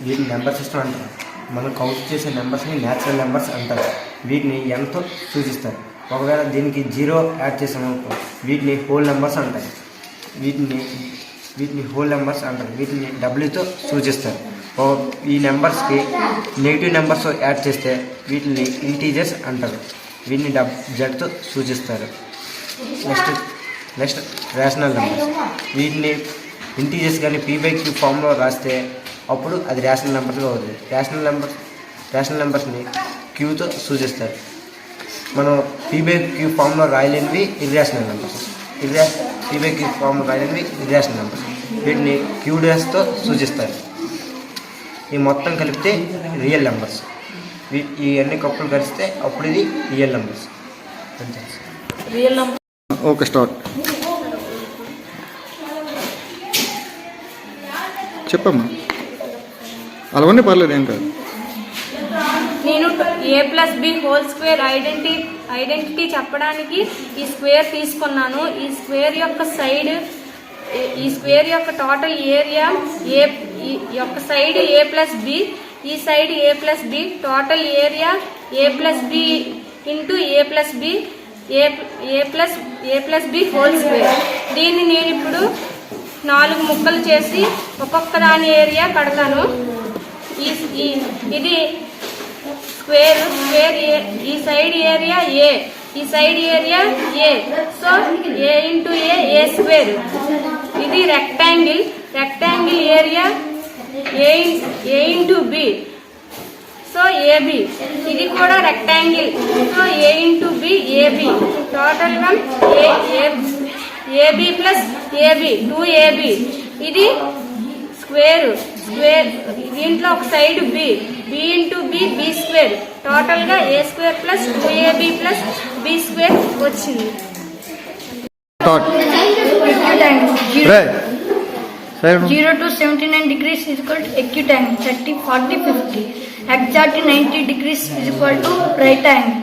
వీటిని number system అంటారు. మనం కౌంట్ చేసే నెంబర్స్ని న్యాచురల్ నెంబర్స్ అంటారు. వీటిని ఎంతో సూచిస్తారు. ఒకవేళ దీనికి 0 యాడ్ చేసామనుకో వీటిని హోల్ నెంబర్స్ అంటారు. వీటిని హోల్ నెంబర్స్ అంటారు. వీటిని డబ్ల్యూతో సూచిస్తారు. ఈ నెంబర్స్కి నెగిటివ్ నెంబర్స్ యాడ్ చేస్తే వీటిని ఇంటీజర్స్ అంటారు. వీటిని జెడ్తో సూచిస్తారు. Next rational numbers. వీటిని ఇంటీజర్స్ కానీ P/Q ఫామ్లో రాస్తే అప్పుడు అది రేషనల్ నెంబర్స్గా అవుతుంది. రేషనల్ నెంబర్స్ని క్యూతో సూచిస్తారు. మనం P/Q ఫామ్లో రాయలేనివి ఇర్రేషనల్ నెంబర్స్. P/Q ఫామ్లో రాయలేనివి ఇర్రేషనల్ నెంబర్స్. వీటిని Q'తో సూచిస్తారు. ఈ మొత్తం కలిపితే రియల్ నెంబర్స్. ఈ అన్ని కప్పులు కలిస్తే అప్పుడు ఇది రియల్ నెంబర్స్. అంతే రియల్ నెంబర్. Okay, start. చెప్పమ్మా. అలావన్నీ పర్లేదు, ఏం కాదు. నేను a+b హోల్ స్క్వేర్ ఐడెంటిటీ చెప్పడానికి ఈ స్క్వేర్ తీసుకున్నాను. ఈ స్క్వేర్ యొక్క టోటల్ ఏరియా యొక్క సైడ్ a+b, ఈ side a+b, total area a+b into a+b whole square. దీన్ని నేను ఇప్పుడు 4 ముక్కలు చేసి ఒక్కొక్క దాని ఏరియా కడతాను. ఇది స్క్వేర్ ఈ సైడ్ ఏరియా ఏ, ఈ side area A, so a into A square. ఇది rectangle area A into B, so AB. ఇది కూడా rectangle, so A into B AB. టోటల్గా ఏబి ప్లస్ ఏబి 2ab. ఇది స్క్వేర్ దీంట్లో ఒక side B into B square. టోటల్గా a square plus 2ab ప్లస్ B square వచ్చింది. 0 to 79 degrees is equal to acute angle. 30, 40, 50. Exact 90 degrees is equal to right angle.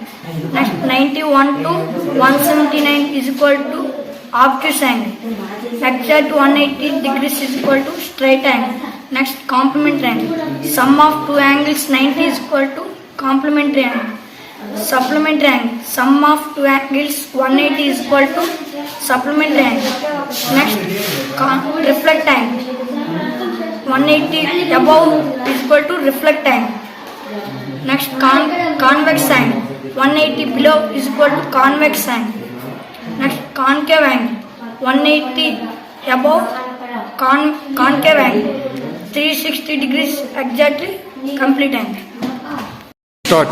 Next 91 to 179 is equal to obtuse angle. Exact 180 degrees is equal to straight angle. Next complementary angle. Sum of two angles 90 is equal to complementary angle. Supplementary angle. Sum of two angles 180 is equal to supplementary angle. Next reflect angle. 180 above is equal to reflect angle. Next convex angle. 180 below is equal to convex angle. Next concave angle. 180 above concave angle. 360 degrees exactly complete angle. Start.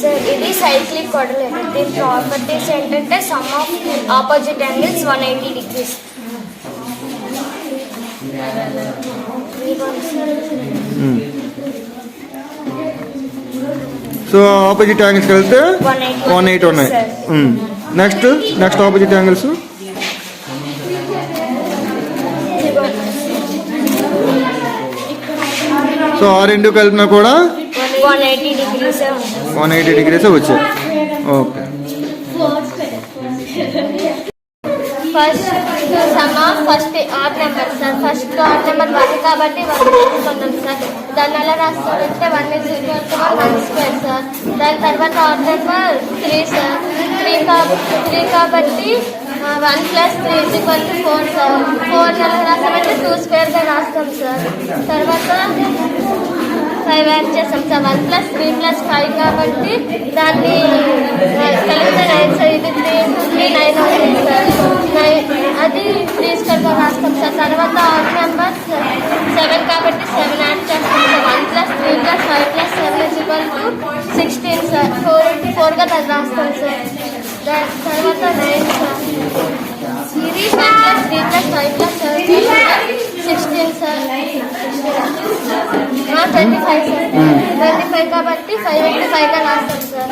Sir, ఇది cyclic కొడలేదు. దీని properties ఏంటంటే some of opposite angles 180 degrees. So opposite angles కలిపితే 180 ఉన్నాయి. Next opposite angles. So ఆ రెండు కలిపినా కూడా 180 degrees వచ్చాయి. Okay. First odd number sir. First odd number 1 కాబట్టి 1 తీసుకున్నాం సార్. దాన్ని ఎలా రాస్తారంటే 1 is equal to 1 square sir. దాని తర్వాత ఆడ్ నెంబర్ 3 సార్. 3 కాబట్టి 1 plus 3 is equal to 4 sir. 4 ఎలా రాస్తామంటే 2 squareగా రాస్తాం సార్. తర్వాత 5 యాడ్ చేస్తాం సార్. 1 plus 3 plus 5 కాబట్టి దాన్ని కలిపితే 9 సార్. ఇది 3 into 3 9 అవుతుంది సార్. అది 3 squareగా రాస్తాం సార్. తర్వాత ఆడ్ నెంబర్ 7 కాబట్టి 7 యాడ్ చేస్తాం sir. 1 plus 3 plus 5 plus 7 is equal to 16 sir. 4 into 4గా దాన్ని రాస్తాం సార్. తర్వాత 9 సార్. ఇది 10 plus 3 plus 5 plus 7 16 sir. 25 sir. 25 కాబట్టి 5 into 5గా రాస్తాం సార్.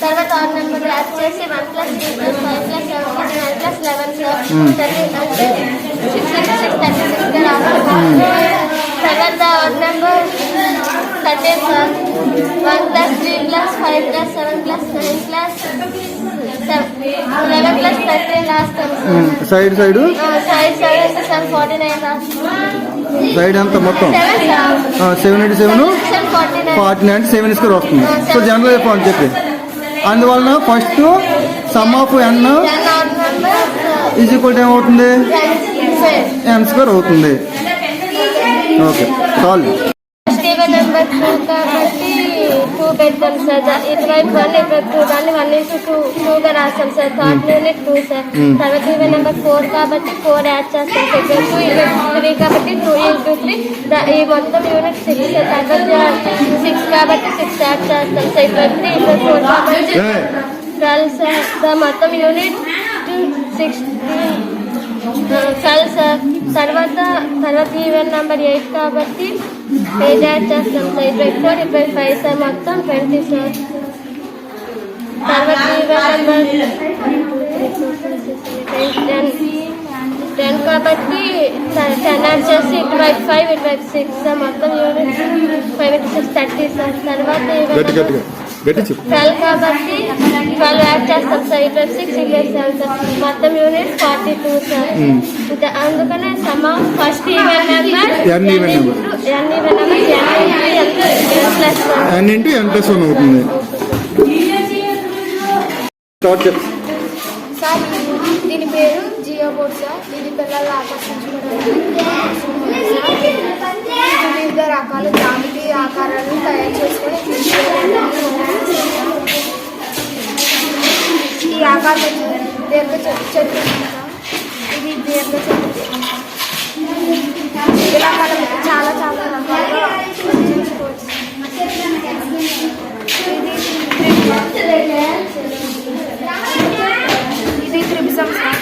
తర్వాత ఆరు నెంబర్ యాడ్ చేసి 1 plus 3 plus 5 plus 7 plus 9 plus 11 sir. 36గా రాస్తాం. తర్వాత ఆరు number 13 sir. 1 plus 3 plus 5 plus 7 plus 9 plus 11 plus 13 రాస్తాం సార్. సైడ్ 49 రాస్తాం. సైడ్ ఎంత మొత్తం 7 సార్ 787 49 49 అంటే 7 స్క్వేర్ వస్తుంది. సో జనరల్ ఫార్మ్ చెప్పి అందువలన first sum of N 10 odd numbers is equal to ఏమవుతుంది? square. ఎన్ స్క్వేర్ అవుతుంది. Okay solve. First even number 2 కాబట్టి 2 పెడతాం సార్. ఇటువైపు 1 ఇటువైపు 2 దాన్ని 1:2 గా రాస్తాం సార్. Third unit 2 sir. తర్వాత ఈవెన్ నెంబర్ 4 కాబట్టి 4 యాడ్ చేస్తాం సార్. 2 ఇటువైపు 3 కాబట్టి 2 into 3 ఈ మొత్తం యూనిట్ 6 సార్. తర్వాత 6 కాబట్టి 6 యాడ్ చేస్తాం సార్. ఇటువైపు 3 ఇటువైపు 4 కాబట్టి 12 సార్. మొత్తం యూనిట్ 16 12 సార్. తర్వాత ఈవెన్ నెంబర్ 8 కాబట్టి 8 యాడ్ చేస్తాం సార్. 24 25 సార్. మొత్తం 20 సార్. తర్వాత ఈవెన్ నెంబర్ 10 కాబట్టి 10 యాడ్ చేసి ఇటువైపు 5 ఇటువైపు 6 సార్. మొత్తం యూనిట్ 5 into 6 30 సార్. తర్వాత ఈవెన్ 12 కాబట్టి 12 యాడ్ చేస్తాం సార్. ఇటువైపు 6 ఇటువైపు 7 సార్. మొత్తం యూనిట్ 42 సార్. అందుకనే first even number N even number n into n plus 1 అవుతుంది. స్టార్ట్ చెప్పు. సార్ దీని పేరు జియో బోర్డ్ సార్. ఇది పిల్లలు ఆకర్షించుకోవడానికి వివిధ రకాల జామితి ఆకారాలను తయారు చేసుకొని ఈ ఆకారం దీర్ఘ చతురస్రం సార్. ఇది దీర్ఘ చతురస్రం. ఇలా మనం చాలా చాలా రకాలుగా ఆకర్షించుకోవచ్చు. ఇది త్రిభుజం సార్.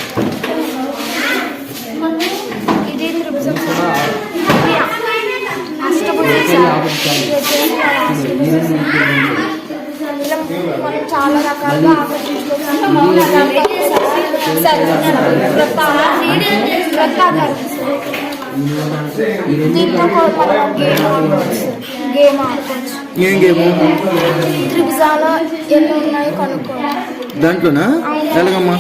ఇది త్రిభుజం సార్. ఇది అష్టభుజం సార్. ఇలా మనం చాలా రకాలుగా ఆకర్షించుకోవచ్చు. దీంతో మనం గేమ్ ఆడుకోవచ్చు. ఏం గేము? త్రిభుజాలు ఎన్ని ఉన్నాయో కనుక్కోవాలి. దాంట్లోనా? ఎలాగమ్మా?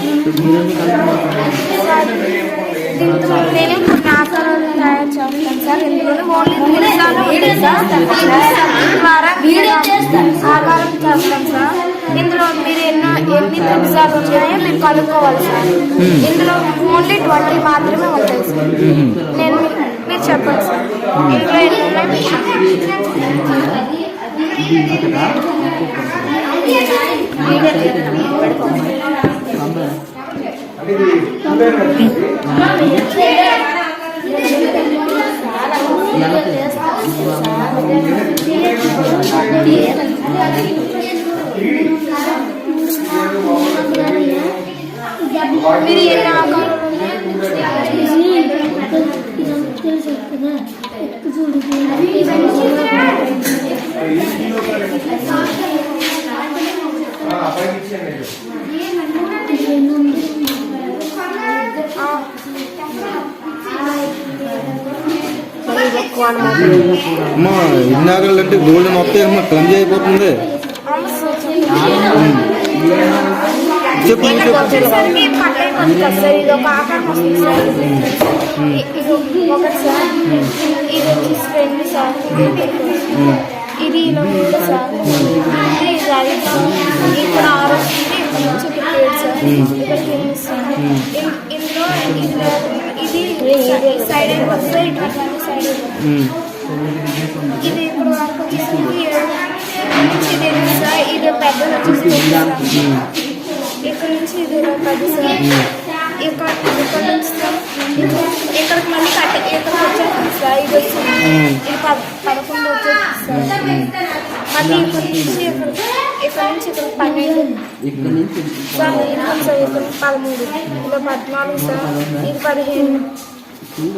దీంతో నేను కొన్ని ఆకారాలను తయారు చేస్తాను సార్. ఇందులోనే ఓన్లీ త్రిభుజాలు ఉంటాయి సార్. ద్వారా ఆకారం చేస్తాం సార్. ఇందులో మీరు ఎన్ని త్రిభుజాలు ఉన్నాయో మీరు కనుక్కోవాలి సార్. ఇందులో ఓన్లీ 20 మాత్రమే ఉంటాయి సార్. నేను మీరు చెప్పండి సార్. ఇందులో ఎన్ని ఉన్నాయి మీరు చెప్పండి. మీరు ఎన్ని ఆకారాలు అమ్మా ఇన్ని ఆకలి అంటే గోల్డెన్ వస్తాయి అమ్మా. క్లంజీ అయిపోతుంది. చెప్పు వచ్చేసరికి కట్ అయిపోతుంది కదా సార్. ఇది ఒక ఆకారం వస్తుంది సార్. ఇది ఒకటి సార్. ఇది వచ్చేసి 2 సార్. ఇది ఇలా ఉంది సార్. ఇది రైట్ సార్. ఇక్కడ 6 వస్తుంది. ఇక్కడ నుంచి ఇక్కడ 7 సార్. ఇక్కడ 8 సార్. ఇందులో ఇది సైడ్ అయిపోతుంది సార్. ఇటు సైడ్ అయిపోతుంది. ఇది ఇప్పుడు వరకు వచ్చేసరికి 7 ఇది 8 సార్. ఇది పెద్దది వచ్చేసి ఇక్కడ నుంచి ఇది 10 సార్. ఇక్కడ నుంచి సార్ ఇక్కడికి మళ్ళీ ఇక్కడికి వచ్చేస్తుంది సార్. ఇది వచ్చింది. ఇది 11 వచ్చేస్తుంది సార్. మళ్ళీ ఇక్కడ నుంచి ఇక్కడ 12 సార్. సార్ ఇక్కడ 13 ఇది 14 సార్. ఇది 15 ఇది సార్.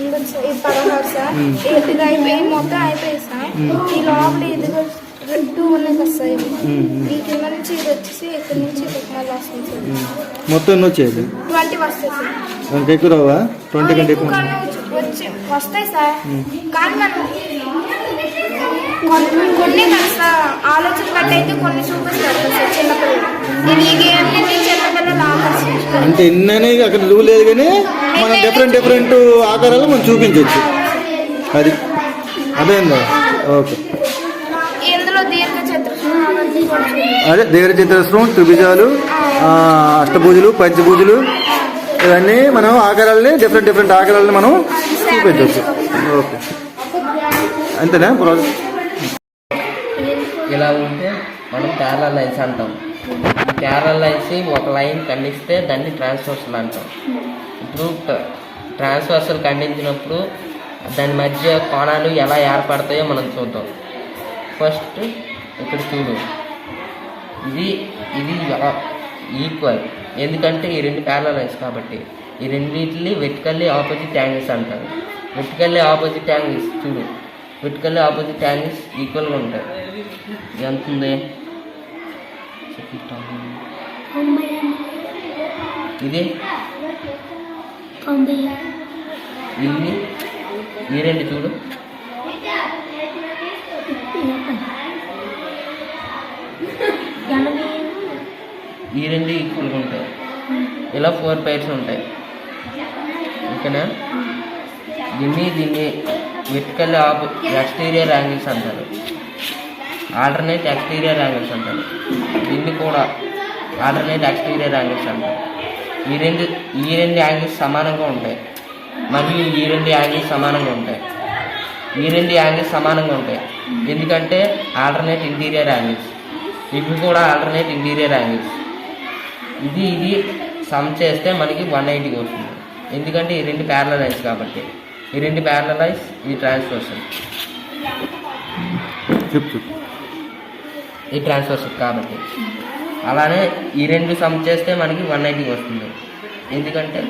ఇది 16 సార్. ఇది అయిపోయి మొత్తం అయిపోయింది సార్. ఈ లోపల ఇది 2 ఉన్నాయి కదా సార్. ఈ కింద నుంచి ఇది వచ్చేసి ఇక్కడ నుంచి ఇక్కడ మళ్ళీ వస్తుంది సార్. మొత్తం ఎన్ని వచ్చేది? 20 వస్తాయి సార్. అంత ఎక్కువ రావా? 20 కంటే ఎక్కువ వస్తాయి సార్. కానీ మనం కొన్ని కాస్త ఆలోచన బట్టి అయితే కొన్ని చూపిస్తారు సార్ చిన్నపిల్లలు. నేను ఈ గేమ్ చిన్నపిల్లలు ఆకర్షించుకోవాలి. అంటే ఎన్ననే అక్కడ రూల్ లేదు కానీ మనం డిఫరెంట్ ఆకారాలు మనం చూపించవచ్చు. అది అదేందా ఓకే. ఇందులో దీర్ఘ చతురస్రం అదే దీర్ఘచతురస్రం, త్రిభుజాలు, అష్టభుజులు, పంచభుజులు, ఇవన్నీ మనం ఆకారాలని డిఫరెంట్ ఆకారాలని మనం చూపించవచ్చు. ఓకే, అంతేనా ప్రాజెక్ట్? ఇలా ఉంటే మనం ప్యారలల్ లైన్స్ అంటాం. ఈ ప్యారలల్ లైన్స్ ఒక లైన్ ఖండిస్తే దాన్ని ట్రాన్స్వర్సల్ అంటాం. ఇప్పుడు ట్రాన్స్వర్సల్ ఖండించినప్పుడు దాని మధ్య కోణాలు ఎలా ఏర్పడతాయో మనం చూద్దాం. ఫస్ట్ ఇక్కడ చూడు, ఇది ఈక్వల్, ఎందుకంటే ఈ రెండు ప్యారలల్ లైన్స్ కాబట్టి. ఈ రెండింటిని వెర్టికల్లీ ఆపోజిట్ యాంగిల్స్ అంటారు. వెర్టికల్లీ ఆపోజిట్ యాంగిల్స్ చూడు, వెర్టికల్లీ ఆపోజిట్ యాంగిల్స్ ఈక్వల్గా ఉంటాయి. ఎంత ఉంది? ఇది ఇది ఈ రెండు చూడు, ఈ రెండు ఈక్వల్గా ఉంటాయి. ఇలా 4 పైర్స్ ఉంటాయి. ఓకేనా? దీన్ని వెర్టికల్ ఎక్స్టీరియర్ యాంగిల్స్ అంటారు, ఆల్టర్నేట్ ఎక్స్టీరియర్ యాంగిల్స్ అంటారు. దీన్ని కూడా ఆల్టర్నేట్ ఎక్స్టీరియర్ యాంగిల్స్ అంటారు. ఈ రెండు యాంగిల్స్ సమానంగా ఉంటాయి, మరియు ఈ రెండు యాంగిల్స్ సమానంగా ఉంటాయి. ఈ రెండు యాంగిల్స్ సమానంగా ఉంటాయి ఎందుకంటే ఆల్టర్నేట్ ఇంటీరియర్ యాంగిల్స్. ఇవి కూడా ఆల్టర్నేట్ ఇంటీరియర్ యాంగిల్స్. ఇది సమ్ చేస్తే మనకి 180 వస్తుంది, ఎందుకంటే ఈ రెండు ప్యారలల్ లైన్స్ కాబట్టి. ఈ రెండు ప్యారలల్ లైన్స్, ఇది ట్రాన్స్వర్సల్, ఈ ట్రాన్స్వర్సల్ కాబట్టి. అలానే ఈ రెండు సమ్ చేస్తే మనకి 180 వస్తుంది, ఎందుకంటే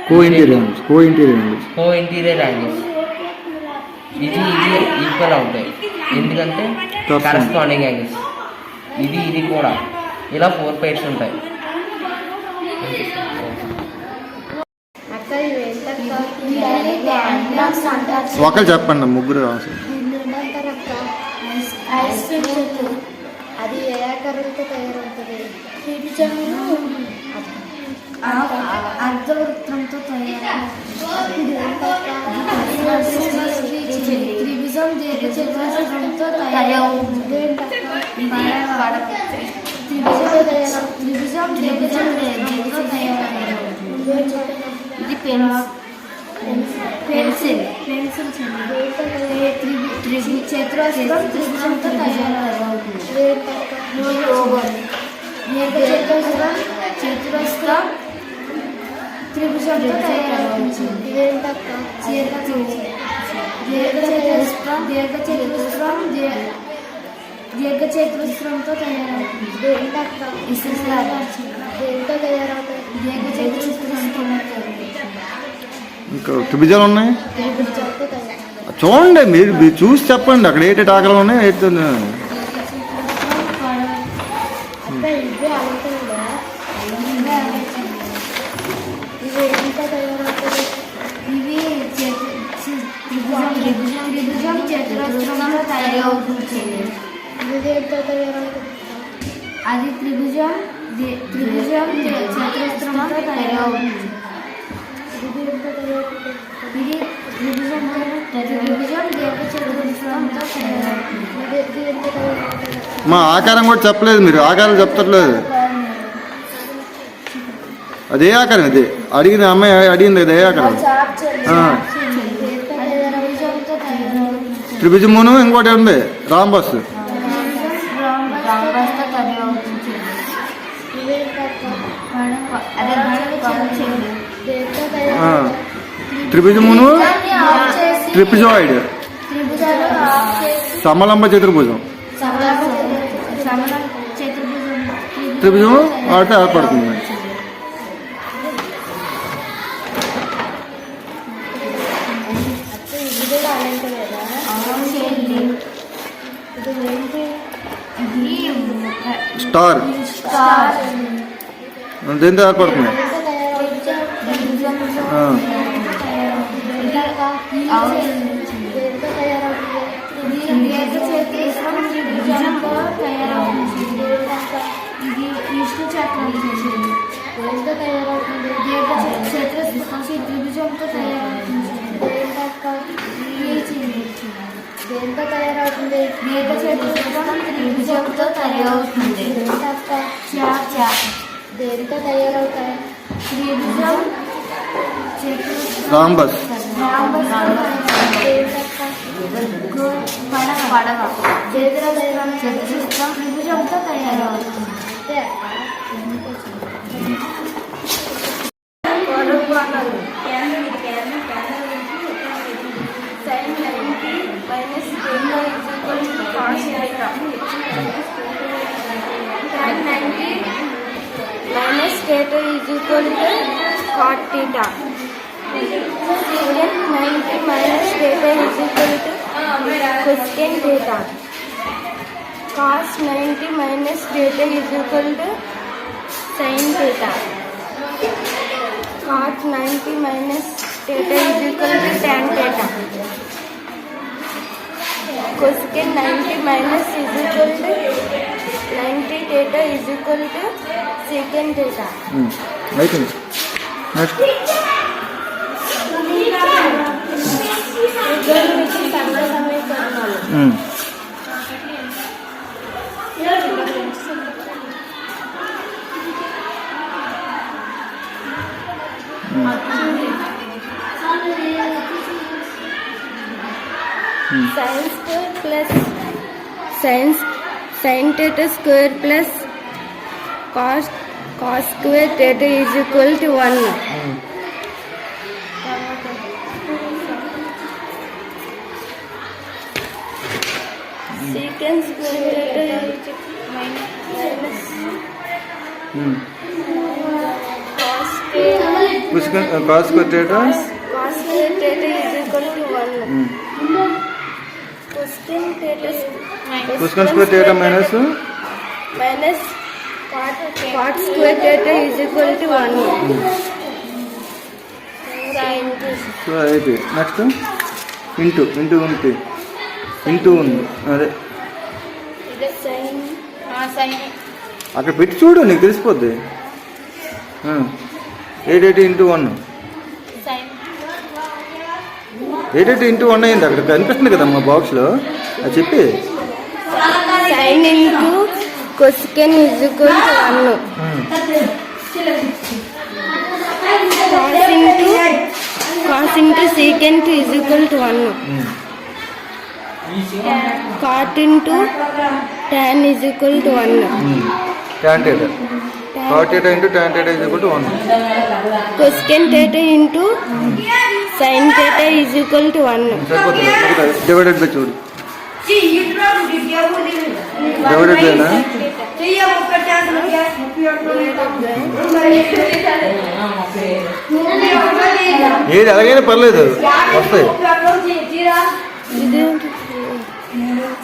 కో ఇంటీరియర్ యాంగిల్స్. ఇది ఈక్వల్ అవుతాయి, ఎందుకంటే కరస్పాండింగ్ యాంగిల్స్. ఇది కూడా ఇలా 4 పైర్స్ ఉంటాయి. ఒకరు చెప్పండి, ముగ్గురు అది ఏ ఆకారంతో తయారవుతుంది? అర్ధవృత్తంతో త్రిభుజం దీర్ఘచతురస్రంతో తయారవుతుంది. ఇది పెన్సిల్ చతురస్రం త్రిభుజంతో తయారవుతుంది. చతురస్రం త్రిభుజంతో తయారవుతుంది. దీర్ఘచతురస్రంతో తయారవుతుంది. ఇంకా త్రిభుజాలు ఉన్నాయి, చూడండి మీరు చూసి చెప్పండి అక్కడ ఏటేటి ఆకలి ఉన్నాయి. త్రిభుజం చతురస్రంతో తయారవుతుంది. అది త్రిభుజం చతురస్రంతో తయారవుతుంది. ఇది త్రిభుజం దీర్ఘచతురస్రంతో తయారవుతుంది. మా ఆకారం కూడా చెప్పలేదు, మీరు ఆకారం చెప్తట్లేదు. అదే ఆకారం, ఇది అడిగిన అమ్మాయి అడిగింది, అదే ఆకారం. త్రిభుజమును ఇంకోటి ఉంది రాంబస్. త్రిభుజమును ట్రిపిజాయిడ్, సమలంబ చతుర్భుజం. త్రిభుజం వాటితో ఏర్పడుతుంది. స్టార్ దేంతో ఏర్పడుతుంది? త్రిభుజంతో తయారవుతుంది. దేంతో తయారవుతుంది? త్రిభుజంతో తయారవుతుంది. దేంతో తయారవుతాయి? త్రిభుజం రాంబస్. పడవ త్రిభుజంతో తయారవుతుంది. sin 90 minus theta is equal to cos theta. Tan 90 minus theta is equal to cot theta. Secant 90 minus theta is equal to cosecant theta. Cos 90 minus theta is equal to sin theta. Cot 90 minus theta is equal to tan theta. Cosecant 90 minus is equal to 90 theta is equal to secant theta. అయిపోయింది. Next Sin square plus sin theta square plus cos square theta is equal to 1. Secant square theta is minus cos square cos కొట్టేట cos square theta is equal to 1. Cosecant theta కుస్కన్ square theta minus minus cot square theta is equal to 1. So అయిపోయి. Next into ఉంది అదే అక్కడ పెట్టి చూడు నీకు తెలిసిపోద్ది. 880 into 1 880 into 1 అయింది. అక్కడ కనిపిస్తుంది కదమ్మా బాక్స్లో, అది చెప్పి. Sin into cosecant is equal to 1. Cos into secant is equal to 1. Cot into tan is equal to 1. tan theta. Cot theta into tan theta is equal to 1. Cosecant theta into sin theta is equal to 1. సరిపోతుంది. Divided by చూడు. Divided బైనా ఏది అలాగైనా పర్లేదు, వస్తాయి.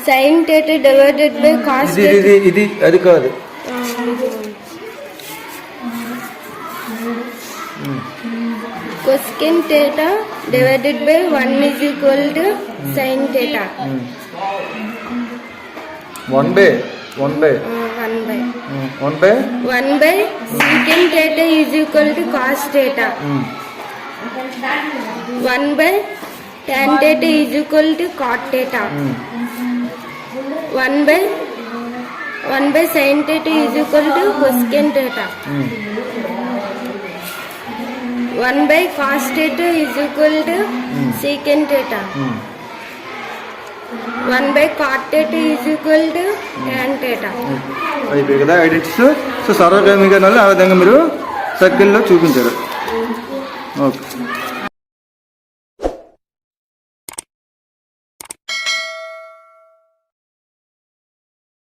Sin theta divided by cos ఇది theta. ఇది ఇది అది కాదు. Cosecant theta divided by 1 is equal to sin theta. 1 by 1 by secant theta is equal to cos theta. 1 by tan theta is equal to cot theta. 1 by sin theta is equal to cosecant theta. 1 by cos theta is equal to secant theta. 1 by cot theta is equal to tan theta. అయిపోయి కదా identities. So సర్వగామిగా ఆ విధంగా మీరు సర్కిల్లో చూపించారు. Okay.